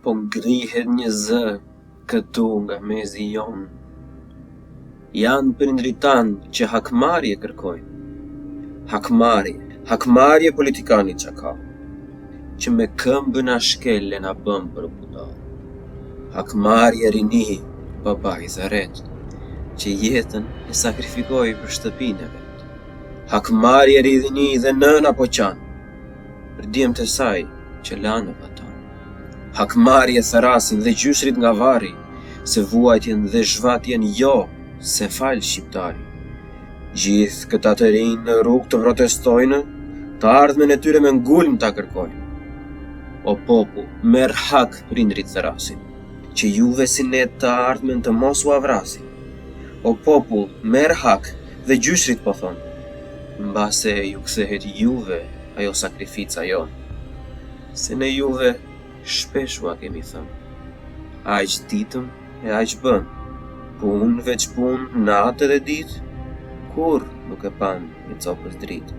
po ngrihet një zë këtu nga mezi jon. Janë prindrit tanë që hakmarrje kërkojnë. Hakmarrje politikani që ka, që me këmbën a shkelle na bëm për budal. Hakmarrje rini, babaj Zaret, që jetën e sakrifikoi për shtëpinë e vet. Hakmarrje rini dhe nëna po qanë, për djemtë e saj që lanë vatan. Hakmarrje therasin dhe gjyshrit nga vari, se vuajtjen dhe zhvatjen jo, se falë shqiptari. Gjithë këta të rinj në rrugë të protestojnë, të ardhmen e tyre me ngulm ta kërkojnë. O popull, merr hak prindrit therasin, që juve si ne të ardhmen të mos u avrasin. O popull, merr hak dhe gjyshrit po thonë, mbase ju kthehet juve ajo sakrifica jon. Se ne juve shpesh ua kemi thënë, aq ditëm e aq bën, punë veç punë, natë dhe ditë, kur nuk e pan një copës dritë.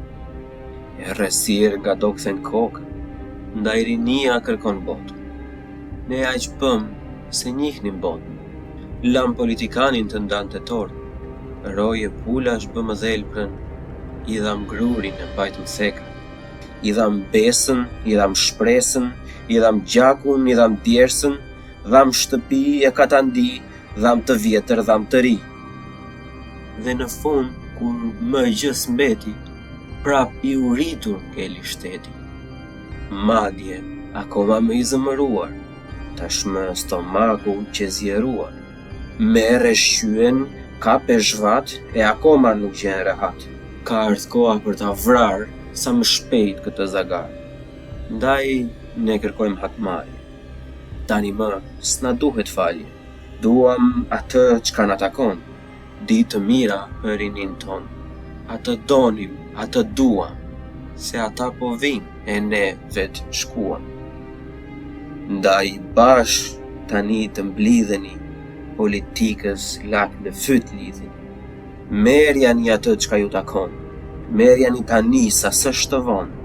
E rresir nga do kthen kokë, ndaj rinia kërkon botë. Ne aq bëm se njihnim botën, lam politikanin të ndan të torë, roje pulash bëm dhelprën, i dham grurin e mbajtëm thekë. I dham besën, i dham shpresën, i dham gjakun, i dham djersën, dham shtëpi e katandi, dham të vjetër, dham të ri. Dhe në fund, kur më gjës mbeti, prap i uritur keli shteti. Madje, akoma më i zëmëruar, tashmë stomaku që zjeruar. Merre shqyen, kape zhvat, e akoma nuk gjen rehat. Ka ardh koha për ta vrarë, sa më shpejt këtë zagar. Ndaj, ne kërkojmë hakmarrje. Tani më, s'na duhet falje. Duam atë çka na takon, ditë të mira për rinin ton. Atë donim, atë duam, se ata po vinë e ne vetë shkuam. Ndaj bash tani të mblidheni, politikës lak në fyt lidheni. Merjani atë çka ju takon, merjani tani sa s'është të vonë.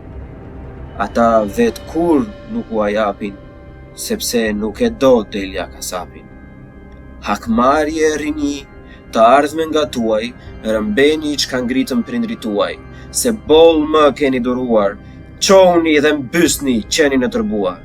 Ata vetë kur nuk u japin, sepse nuk e do delja kasapin. Hakmarrje rini, të ardhme nga tuaj, rëmbeni çka ngritën prindrit tuaj, se boll më keni duruar, çoni dhe mbysni qeni në tërbuar.